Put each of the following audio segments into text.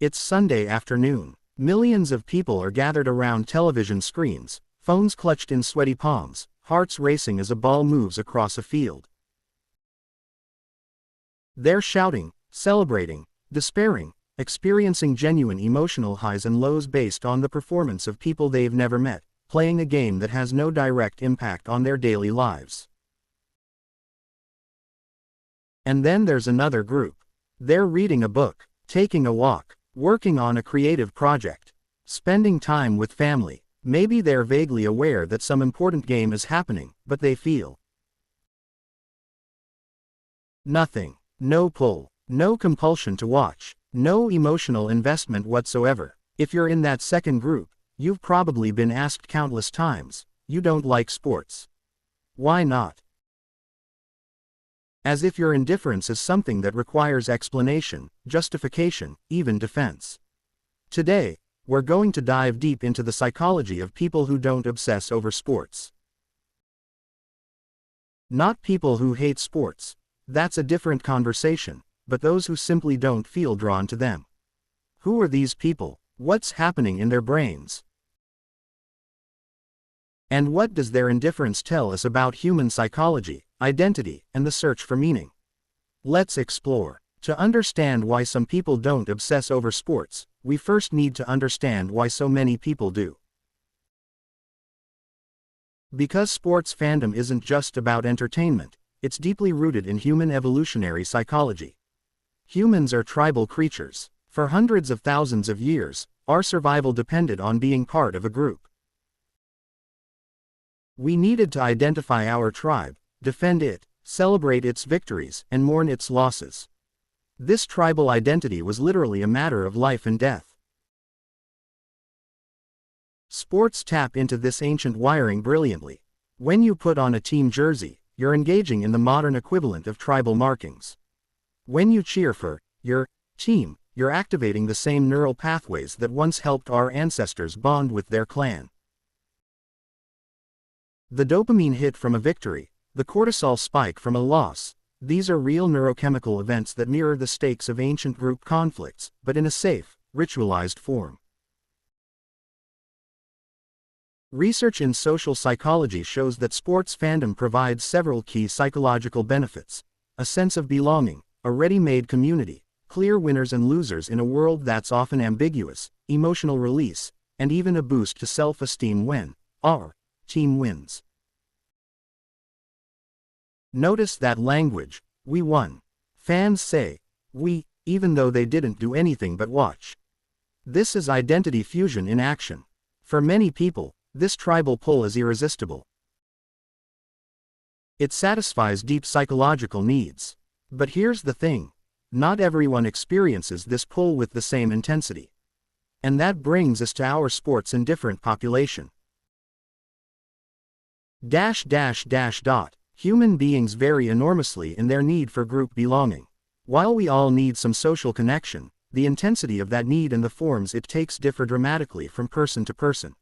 It's Sunday afternoon. Millions of people are gathered around television screens, phones clutched in sweaty palms, hearts racing as a ball moves across a field. They're shouting, celebrating, despairing, experiencing genuine emotional highs and lows based on the performance of people they've never met, playing a game that has no direct impact on their daily lives. And then there's another group. They're reading a book, taking a walk, working on a creative project, spending time with family. Maybe they're vaguely aware that some important game is happening, but they feel nothing. No pull, no compulsion to watch, no emotional investment whatsoever. If you're in that second group, you've probably been asked countless times, you don't like sports. Why not? As if your indifference is something that requires explanation, justification, even defense. Today, we're going to dive deep into the psychology of people who don't obsess over sports. Not people who hate sports. That's a different conversation, but those who simply don't feel drawn to them. Who are these people? What's happening in their brains? And what does their indifference tell us about human psychology, identity, and the search for meaning? Let's explore. To understand why some people don't obsess over sports, we first need to understand why so many people do. Because sports fandom isn't just about entertainment, it's deeply rooted in human evolutionary psychology. Humans are tribal creatures. For hundreds of thousands of years, our survival depended on being part of a group. We needed to identify our tribe, defend it, celebrate its victories, and mourn its losses. This tribal identity was literally a matter of life and death. Sports tap into this ancient wiring brilliantly. When you put on a team jersey, you're engaging in the modern equivalent of tribal markings. When you cheer for your team, you're activating the same neural pathways that once helped our ancestors bond with their clan. The dopamine hit from a victory, the cortisol spike from a loss, these are real neurochemical events that mirror the stakes of ancient group conflicts, but in a safe, ritualized form. Research in social psychology shows that sports fandom provides several key psychological benefits: a sense of belonging, a ready-made community, clear winners and losers in a world that's often ambiguous, emotional release, and even a boost to self-esteem when our team wins. Notice that language, we won. Fans say, we, even though they didn't do anything but watch. This is identity fusion in action. For many people, this tribal pull is irresistible. It satisfies deep psychological needs. But here's the thing. Not everyone experiences this pull with the same intensity. And that brings us to our sports-indifferent population. Human beings vary enormously in their need for group belonging. While we all need some social connection, the intensity of that need and the forms it takes differ dramatically from person to person.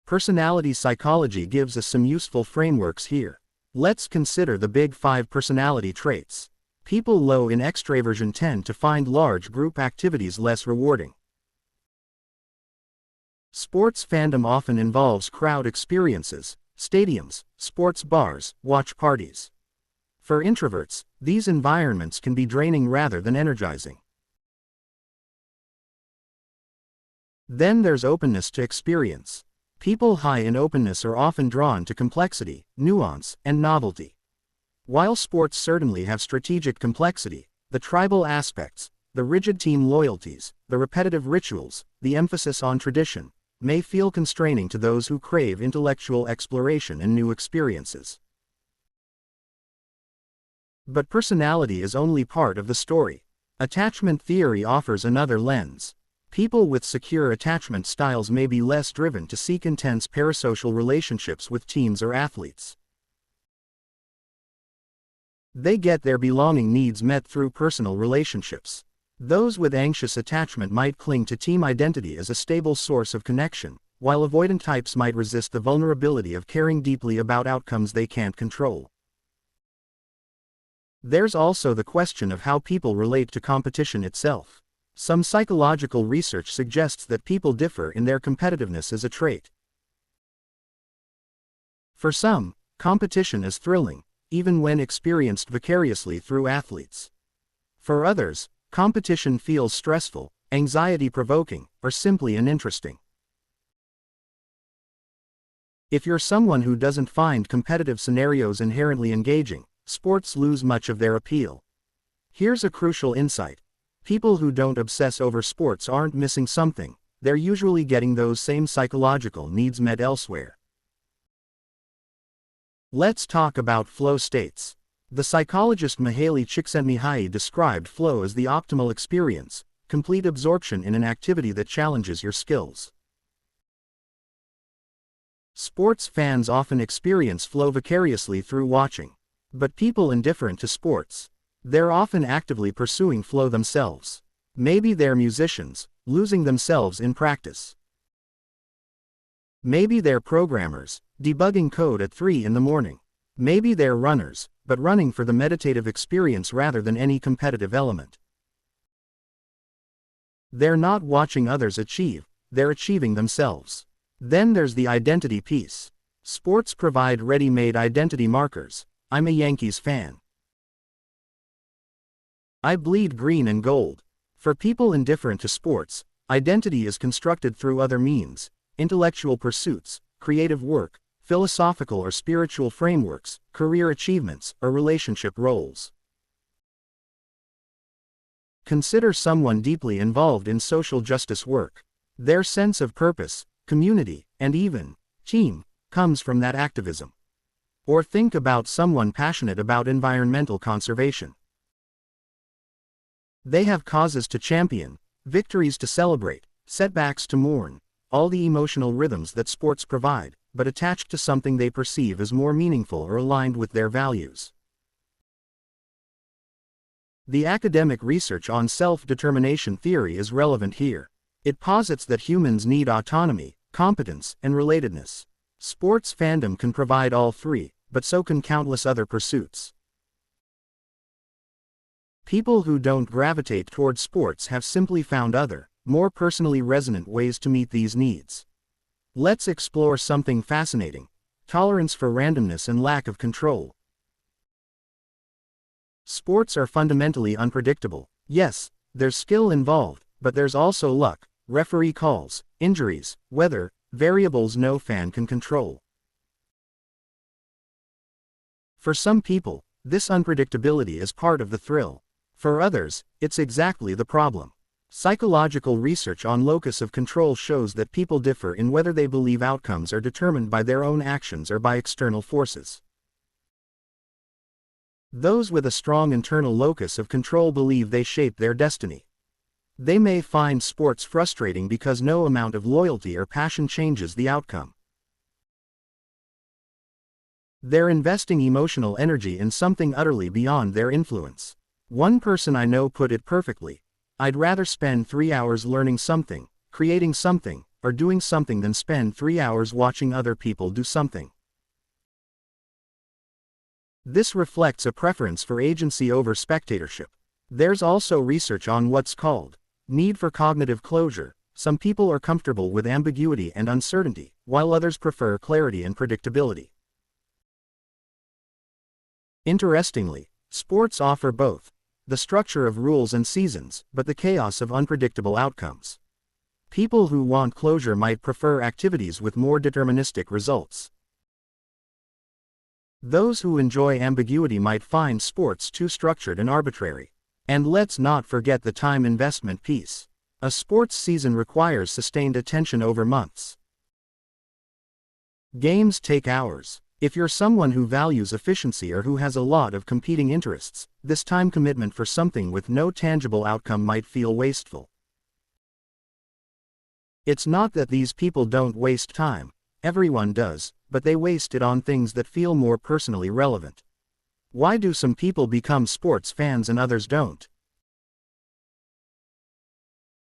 Personality psychology gives us some useful frameworks here. Let's consider the big 5 personality traits. People low in extraversion tend to find large group activities less rewarding. Sports fandom often involves crowd experiences, stadiums, sports bars, watch parties. For introverts, these environments can be draining rather than energizing. Then there's openness to experience. People high in openness are often drawn to complexity, nuance, and novelty. While sports certainly have strategic complexity, the tribal aspects, the rigid team loyalties, the repetitive rituals, the emphasis on tradition, may feel constraining to those who crave intellectual exploration and new experiences. But personality is only part of the story. Attachment theory offers another lens. People with secure attachment styles may be less driven to seek intense parasocial relationships with teams or athletes. They get their belonging needs met through personal relationships. Those with anxious attachment might cling to team identity as a stable source of connection, while avoidant types might resist the vulnerability of caring deeply about outcomes they can't control. There's also the question of how people relate to competition itself. Some psychological research suggests that people differ in their competitiveness as a trait. For some, competition is thrilling, even when experienced vicariously through athletes. For others, competition feels stressful, anxiety-provoking, or simply uninteresting. If you're someone who doesn't find competitive scenarios inherently engaging, sports lose much of their appeal. Here's a crucial insight. People who don't obsess over sports aren't missing something, they're usually getting those same psychological needs met elsewhere. Let's talk about flow states. The psychologist Mihaly Csikszentmihalyi described flow as the optimal experience, complete absorption in an activity that challenges your skills. Sports fans often experience flow vicariously through watching. But people indifferent to sports, they're often actively pursuing flow themselves. Maybe they're musicians, losing themselves in practice. Maybe they're programmers, debugging code at 3 in the morning. Maybe they're runners, but running for the meditative experience rather than any competitive element. They're not watching others achieve, they're achieving themselves. Then there's the identity piece. Sports provide ready-made identity markers. I'm a Yankees fan. I bleed green and gold. For people indifferent to sports, identity is constructed through other means: intellectual pursuits, creative work, philosophical or spiritual frameworks, career achievements, or relationship roles. Consider someone deeply involved in social justice work. Their sense of purpose, community, and even team comes from that activism. Or think about someone passionate about environmental conservation. They have causes to champion, victories to celebrate, setbacks to mourn, all the emotional rhythms that sports provide, but attached to something they perceive as more meaningful or aligned with their values. The academic research on self-determination theory is relevant here. It posits that humans need autonomy, competence, and relatedness. Sports fandom can provide all three, but so can countless other pursuits. People who don't gravitate toward sports have simply found other, more personally resonant ways to meet these needs. Let's explore something fascinating: tolerance for randomness and lack of control. Sports are fundamentally unpredictable. Yes, there's skill involved, but there's also luck, referee calls, injuries, weather, variables no fan can control. For some people, this unpredictability is part of the thrill. For others, it's exactly the problem. Psychological research on locus of control shows that people differ in whether they believe outcomes are determined by their own actions or by external forces. Those with a strong internal locus of control believe they shape their destiny. They may find sports frustrating because no amount of loyalty or passion changes the outcome. They're investing emotional energy in something utterly beyond their influence. One person I know put it perfectly: I'd rather spend 3 hours learning something, creating something, or doing something than spend 3 hours watching other people do something. This reflects a preference for agency over spectatorship. There's also research on what's called need for cognitive closure. Some people are comfortable with ambiguity and uncertainty, while others prefer clarity and predictability. Interestingly, sports offer both: the structure of rules and seasons, but the chaos of unpredictable outcomes. People who want closure might prefer activities with more deterministic results. Those who enjoy ambiguity might find sports too structured and arbitrary. And let's not forget the time investment piece. A sports season requires sustained attention over months. Games take hours. If you're someone who values efficiency or who has a lot of competing interests, this time commitment for something with no tangible outcome might feel wasteful. It's not that these people don't waste time. Everyone does, but they waste it on things that feel more personally relevant. Why do some people become sports fans and others don't?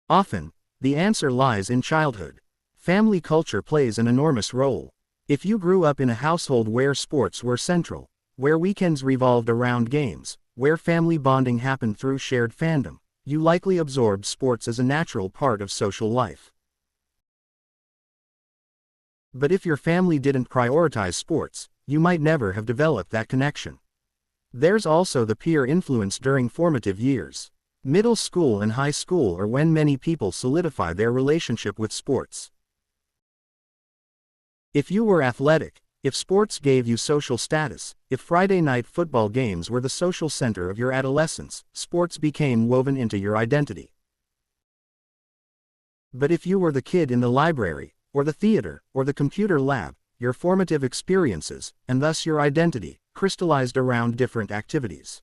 Often, the answer lies in childhood. Family culture plays an enormous role. If you grew up in a household where sports were central, where weekends revolved around games, where family bonding happened through shared fandom, you likely absorbed sports as a natural part of social life. But if your family didn't prioritize sports, you might never have developed that connection. There's also the peer influence during formative years. Middle school and high school are when many people solidify their relationship with sports. If you were athletic, if sports gave you social status, if Friday night football games were the social center of your adolescence, sports became woven into your identity. But if you were the kid in the library, or the theater, or the computer lab, your formative experiences, and thus your identity, crystallized around different activities.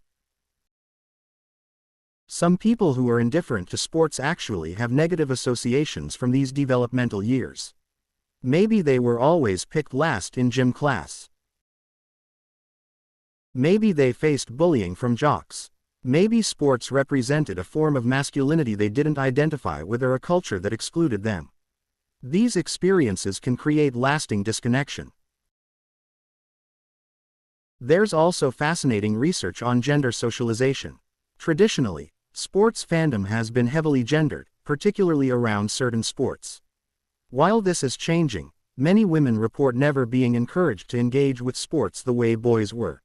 Some people who are indifferent to sports actually have negative associations from these developmental years. Maybe they were always picked last in gym class. Maybe they faced bullying from jocks. Maybe sports represented a form of masculinity they didn't identify with or a culture that excluded them. These experiences can create lasting disconnection. There's also fascinating research on gender socialization. Traditionally, sports fandom has been heavily gendered, particularly around certain sports. While this is changing, many women report never being encouraged to engage with sports the way boys were.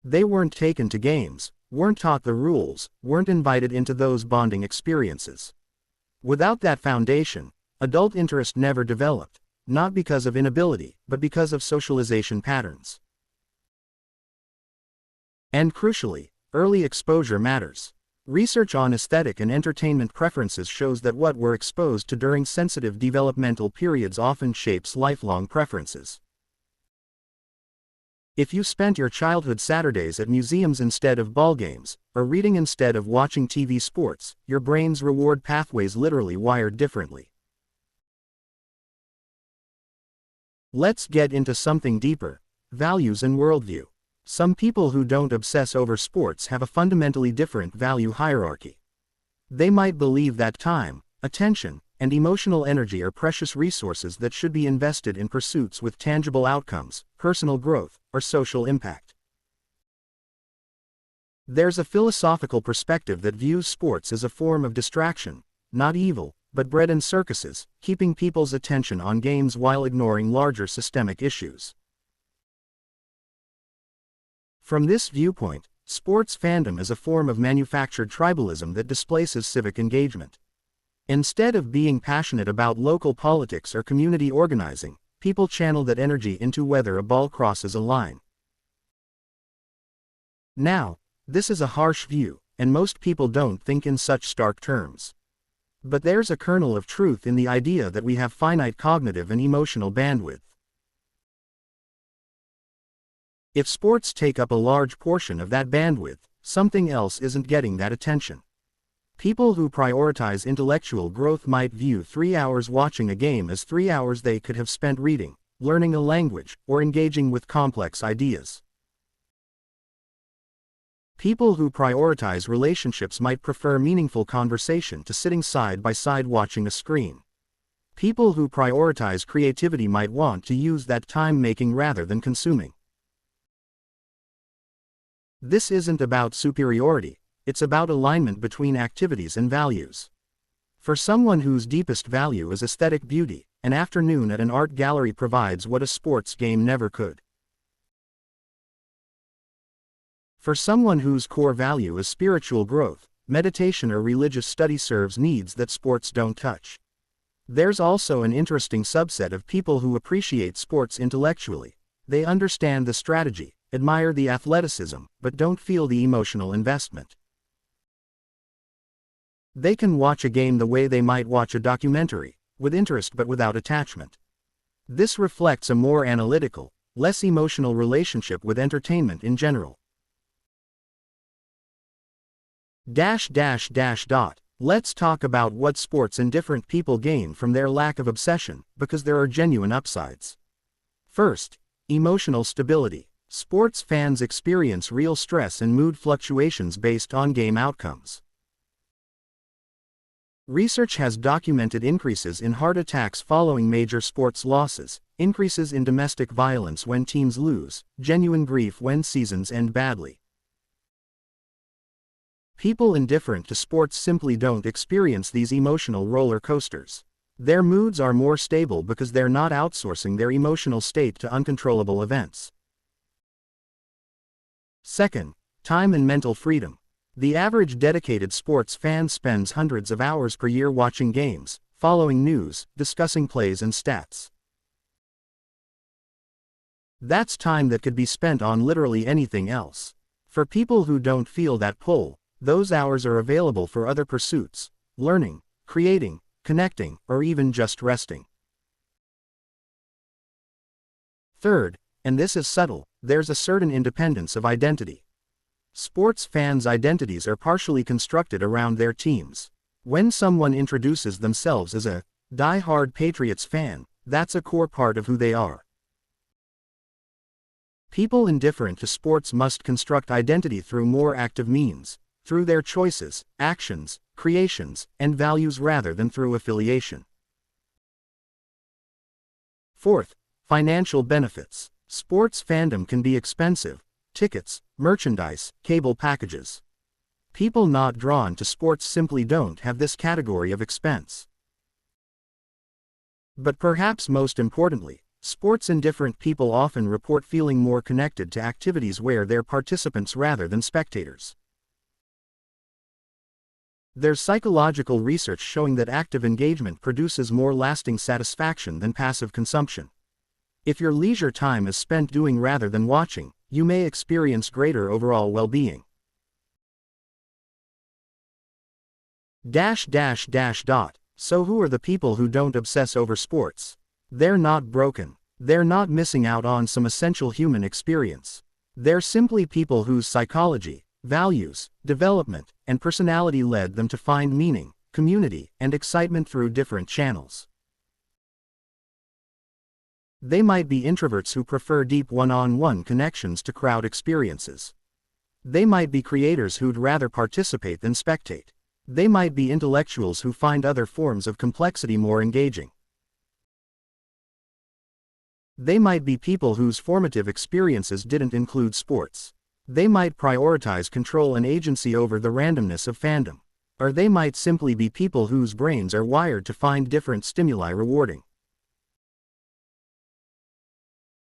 They weren't taken to games, weren't taught the rules, weren't invited into those bonding experiences. Without that foundation, adult interest never developed, not because of inability, but because of socialization patterns. And crucially, early exposure matters. Research on aesthetic and entertainment preferences shows that what we're exposed to during sensitive developmental periods often shapes lifelong preferences. If you spent your childhood Saturdays at museums instead of ball games, or reading instead of watching TV sports, your brain's reward pathways literally wired differently. Let's get into something deeper: values and worldview. Some people who don't obsess over sports have a fundamentally different value hierarchy. They might believe that time, attention, and emotional energy are precious resources that should be invested in pursuits with tangible outcomes, personal growth, or social impact. There's a philosophical perspective that views sports as a form of distraction, not evil, but bread and circuses, keeping people's attention on games while ignoring larger systemic issues. From this viewpoint, sports fandom is a form of manufactured tribalism that displaces civic engagement. Instead of being passionate about local politics or community organizing, people channel that energy into whether a ball crosses a line. Now, this is a harsh view, and most people don't think in such stark terms. But there's a kernel of truth in the idea that we have finite cognitive and emotional bandwidth. If sports take up a large portion of that bandwidth, something else isn't getting that attention. People who prioritize intellectual growth might view 3 hours watching a game as 3 hours they could have spent reading, learning a language, or engaging with complex ideas. People who prioritize relationships might prefer meaningful conversation to sitting side by side watching a screen. People who prioritize creativity might want to use that time making rather than consuming. This isn't about superiority, it's about alignment between activities and values. For someone whose deepest value is aesthetic beauty, an afternoon at an art gallery provides what a sports game never could. For someone whose core value is spiritual growth, meditation or religious study serves needs that sports don't touch. There's also an interesting subset of people who appreciate sports intellectually. They understand the strategy, admire the athleticism, but don't feel the emotional investment. They can watch a game the way they might watch a documentary, with interest but without attachment. This reflects a more analytical, less emotional relationship with entertainment in general. Let's talk about what sports-indifferent people gain from their lack of obsession, because there are genuine upsides. First, emotional stability. Sports fans experience real stress and mood fluctuations based on game outcomes. Research has documented increases in heart attacks following major sports losses, increases in domestic violence when teams lose, genuine grief when seasons end badly. People indifferent to sports simply don't experience these emotional roller coasters. Their moods are more stable because they're not outsourcing their emotional state to uncontrollable events. Second, time and mental freedom. The average dedicated sports fan spends hundreds of hours per year watching games, following news, discussing plays and stats. That's time that could be spent on literally anything else. For people who don't feel that pull, those hours are available for other pursuits: learning, creating, connecting, or even just resting. Third, and this is subtle, there's a certain independence of identity. Sports fans' identities are partially constructed around their teams. When someone introduces themselves as a die-hard Patriots fan, that's a core part of who they are. People indifferent to sports must construct identity through more active means, through their choices, actions, creations, and values rather than through affiliation. Fourth, financial benefits. Sports fandom can be expensive: tickets, merchandise, cable packages. People not drawn to sports simply don't have this category of expense. But perhaps most importantly, sports-indifferent people often report feeling more connected to activities where they're participants rather than spectators. There's psychological research showing that active engagement produces more lasting satisfaction than passive consumption. If your leisure time is spent doing rather than watching, you may experience greater overall well-being. So who are the people who don't obsess over sports? They're not broken. They're not missing out on some essential human experience. They're simply people whose psychology, values, development, and personality led them to find meaning, community, and excitement through different channels. They might be introverts who prefer deep one-on-one connections to crowd experiences. They might be creators who'd rather participate than spectate. They might be intellectuals who find other forms of complexity more engaging. They might be people whose formative experiences didn't include sports. They might prioritize control and agency over the randomness of fandom. Or they might simply be people whose brains are wired to find different stimuli rewarding.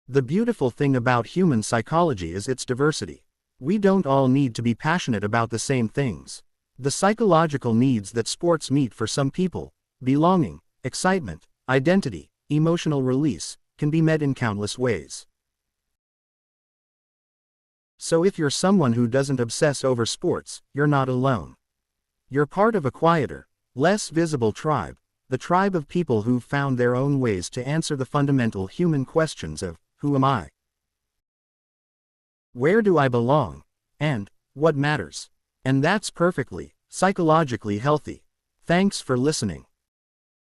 The beautiful thing about human psychology is its diversity. We don't all need to be passionate about the same things. The psychological needs that sports meet for some people, belonging, excitement, identity, emotional release, can be met in countless ways. So if you're someone who doesn't obsess over sports, you're not alone. You're part of a quieter, less visible tribe, the tribe of people who've found their own ways to answer the fundamental human questions of, who am I? Where do I belong? And, what matters? And that's perfectly, psychologically healthy. Thanks for listening.